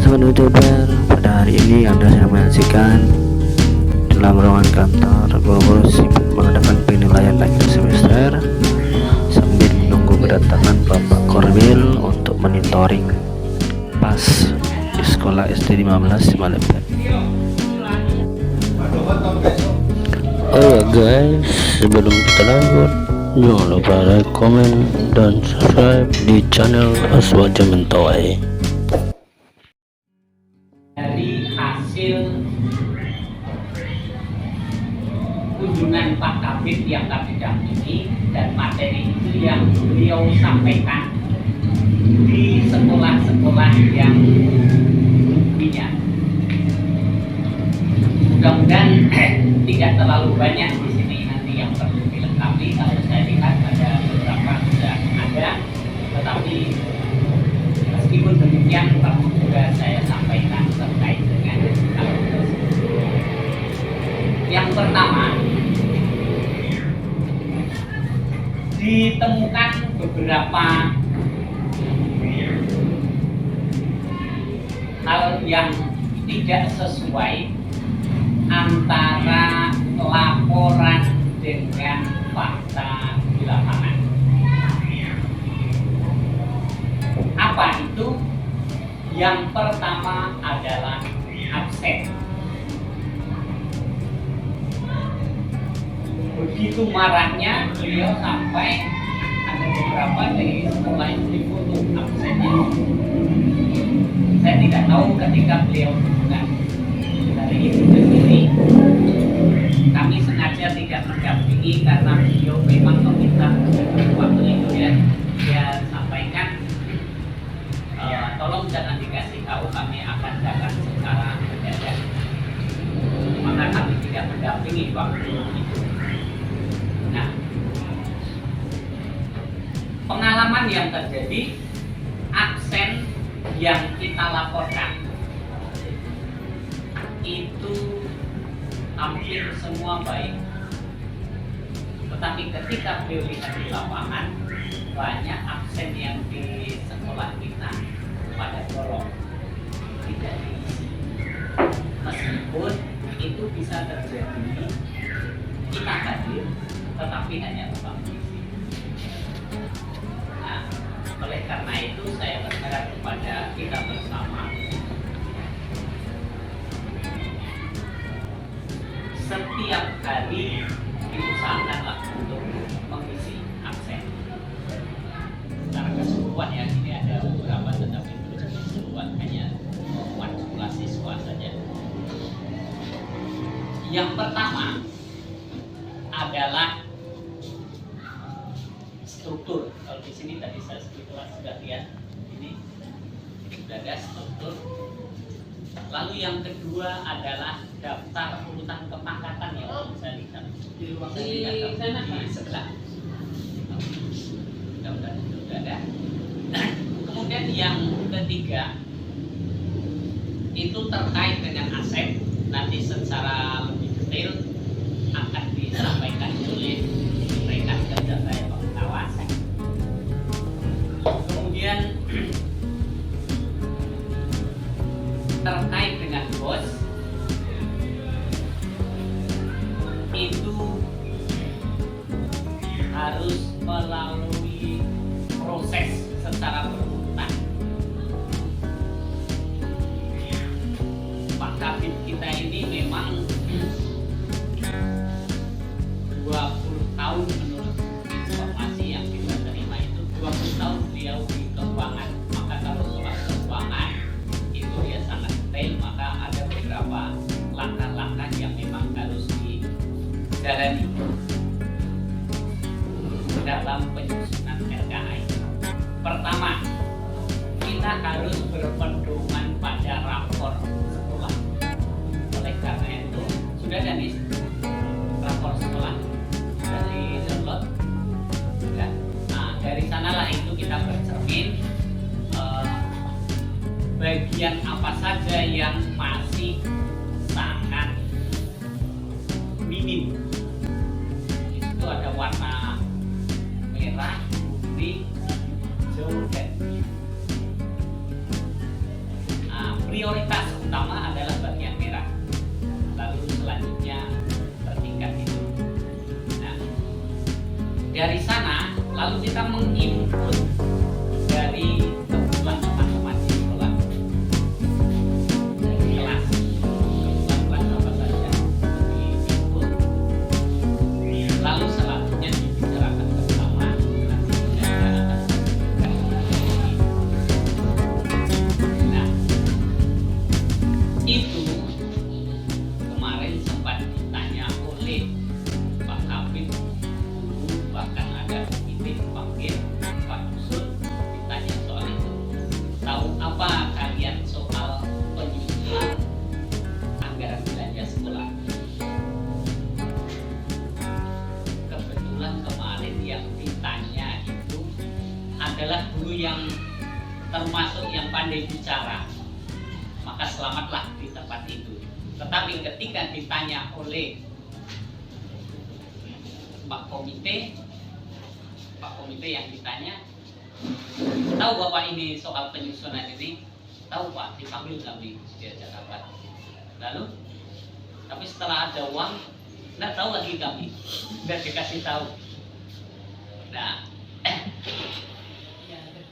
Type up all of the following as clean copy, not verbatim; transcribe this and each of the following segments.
sobat youtuber, pada hari ini Anda sedang menyaksikan dalam ruangan kantor guru sibuk mengadakan penilaian akhir semester sambil menunggu kedatangan Bapak Korwil untuk monitoring pas di sekolah SD 15 Malepet. Oh ya guys, sebelum kita lanjut, jangan lupa like, komen, dan subscribe di channel Aswaja Mentawai. Dari hasil kunjungan Pak Kabid yang kami dampingi dan materi itu yang beliau sampaikan di sekolah-sekolah yang punya. Mudah-mudahan tidak terlalu banyak di sini nanti yang perlu dilengkapi. Kalau saya lihat ada beberapa sudah ada, tetapi meskipun demikian perlu juga saya sampaikan terkait dengan hal tersebut. Yang pertama, ditemukan beberapa hal yang tidak sesuai antara laporan dengan fakta di lapangan. Apa itu? Yang pertama adalah absen. Begitu marahnya beliau sampai ada beberapa dari sekolah itu difoto absennya. Saya tidak tahu ketika beliau bukan dari itu sendiri. Kami sengaja tidak mendampingi karena beliau memang meminta waktu itu ya. Dia sampaikan, tolong jangan dikasih tahu, kami akan datang secara mendadak. Maka kami tidak mendampingi waktu itu. Nah, pengalaman yang terjadi, absen yang kita laporkan itu hampir semua baik. Tetapi ketika beliau lihat di lapangan, banyak absen yang di sekolah kita pada golong tidak diisi. Meskipun itu bisa terjadi, kita hadir, tetapi hanya tukang diisi. Nah, oleh karena itu saya berharap kepada kita bersama, setiap hari diusahakanlah untuk mengisi absen. Secara keseluruhan ya, ini ada beberapa tetapi belum keseluruhan, hanya jumlah siswa saja. Yang pertama adalah struktur. Kalau di sini tadi saya sudah lihat, ini sudah ada struktur. Lalu yang kedua adalah daftar urutan kepangkatan yang saya lihat di ruang di sebelah. Mudah-mudahan itu sudah ada. Kemudian yang ketiga itu terkait dengan aset. Nanti secara lebih detail akan disampaikan oleh rekan kerja saya Pak Kawas. Kemudian terkait dengan bos, itu harus melalui proses secara berurutan. Pak Kabid kita ini memang 20 tahun menurut informasi yang kita terima itu 20 tahun beliau di keuangan. Maka kalau soal keuangan itu dia sangat detail, maka ada beberapa langkah-langkah yang memang harus dijalani dalam penyusunan RKI. Pertama, kita harus berpedoman pada rapor sekolah. Oleh karena itu sudah ada nih rapor sekolah dari download. Nah, dari sanalah itu kita bercermin bagian apa saja yang masih sangat minim. Itu ada warna merah, putih, hijau, dan biru. Dari sana lalu kita menginput dari kebutuhan teman-teman di sekolah, dari kelas, kebutuhan apa saja diinput, lalu selanjutnya dibicarakan bersama. Nanti kita akan nah, itu kemarin sempat ditanya oleh Pak Kabit, bahkan ada komite dipanggil Pak Kusut, ditanya soal itu. Tahu apa kalian soal penyusunan anggaran belanja sekolah? Kebetulan kemarin yang ditanya itu adalah guru yang termasuk yang pandai bicara, maka selamatlah di tempat itu. Tetapi ketika ditanya oleh Pak Komite yang ditanya, tahu Bapak ini soal penyusunan ini? Tahu Pak, dipanggil kami diajak rapat. Lalu, tapi setelah ada uang, nggak tahu lagi kami, nggak dikasih tahu. Nah,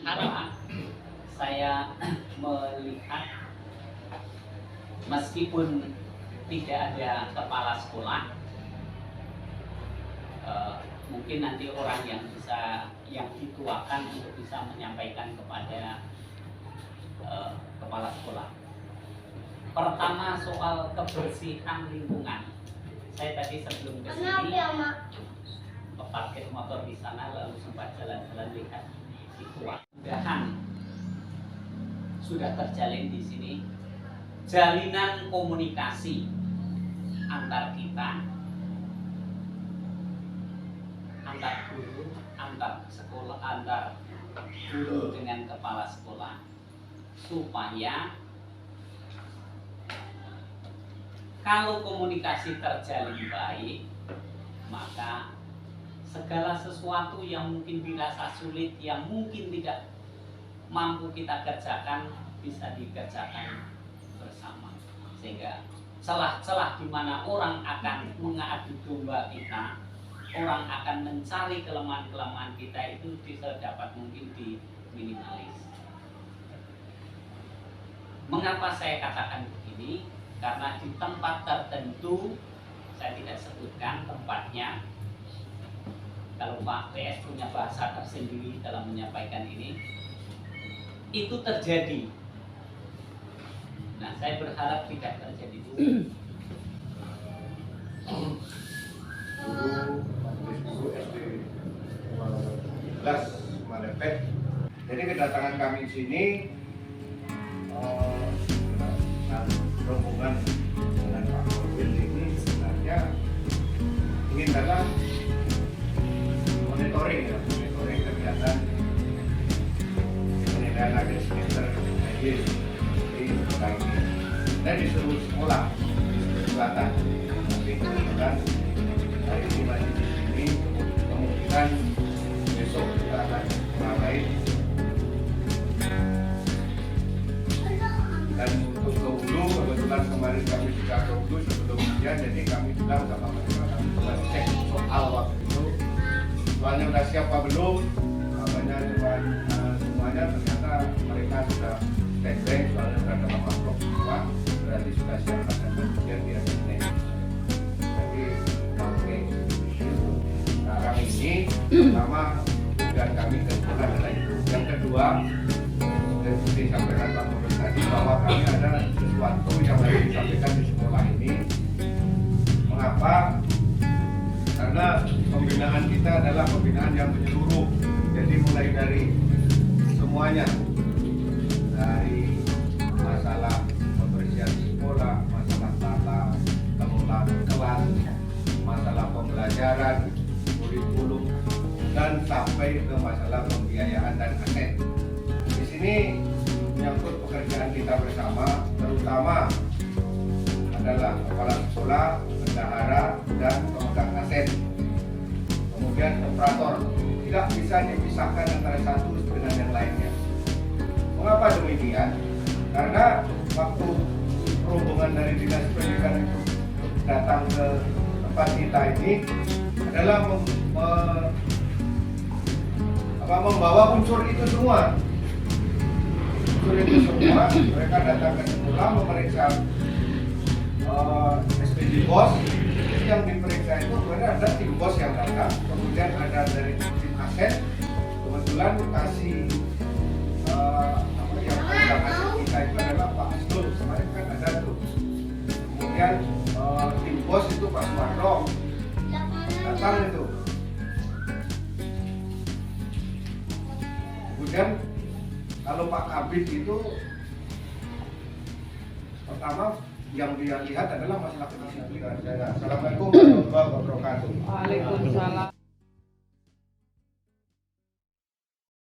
karena saya melihat meskipun tidak ada kepala sekolah, mungkin nanti orang yang dituakan untuk bisa menyampaikan kepada kepala sekolah. Pertama soal kebersihan lingkungan. Saya tadi sebelum ke sini parkir motor di sana, lalu sempat jalan-jalan lihat itu. Mudahan sudah terjalin di sini jalinan komunikasi antar kita, antar guru, antar sekolah, antar guru dengan kepala sekolah, supaya kalau komunikasi terjalin baik, maka segala sesuatu yang mungkin dirasa sulit, yang mungkin tidak mampu kita kerjakan, bisa dikerjakan bersama. Sehingga celah-celah di mana orang akan mengadu domba kita, orang akan mencari kelemahan-kelemahan kita, itu bisa dapat mungkin diminimalis. Mengapa saya katakan begini? Karena di tempat tertentu, saya tidak sebutkan tempatnya, kalau Pak PS punya bahasa tersendiri dalam menyampaikan ini, itu terjadi. Nah, saya berharap tidak terjadi dulu. Guru SD kelas Malepet. Jadi kedatangan kami di sini rombongan dengan Pak Korwil ini sebenarnya ingin datang monitoring kegiatan penilaian akhir semester di sekolah ini. Dan di seluruh sekolah di selatan. Tapi kemudian hari ini masih di sini, kemungkinan besok kita akan mulai. Dan untuk ke Hulu, kebetulan kemarin kami juga ke Hulu sebelum ujian, jadi kami bilang sama mereka, kami coba cek soal waktu itu soalnya udah siap apa belum, makanya semuanya ternyata mereka sudah standby, soalnya sudah dalam amplop semua, berarti sudah siap akan ujian di hari ini. Jadi oke, sekarang ini pertama tugas kami kedua adalah itu. Yang kedua, seperti disampaikan Pak Gubernur tadi, bahwa kami ada sesuatu yang harus disampaikan di sekolah ini. Mengapa? Karena pembinaan kita adalah pembinaan yang menyeluruh. Jadi mulai dari semuanya, dari masalah pembersihan sekolah, masalah tata kelola kelas, masalah pembelajaran, kurikulum, dan sampai ke masalah pembiayaan dan aset. Di sini menyangkut pekerjaan kita bersama, terutama adalah kepala sekolah, bendahara, dan pemegang aset. Kemudian operator, tidak bisa dipisahkan antara satu dengan yang lainnya. Mengapa demikian? Karena waktu rombongan dari Dinas Pendidikan itu datang ke tempat kita ini adalah membawa unsur itu semua. Unsur itu semua mereka datang ke semula memeriksa SPG bos. Yang diperiksa itu sebenarnya ada tim bos yang datang, kemudian ada dari tim aset, kebetulan kasih yang pegang aset kita itu adalah Pak Asdul, kemarin kan ada tuh. Kemudian tim bos itu Pak Sumarno datang itu. Kemudian kalau Pak Kabit itu pertama yang dia lihat adalah masalah kedisiplinan. Assalamualaikum warahmatullahi wabarakatuh. Waalaikumsalam.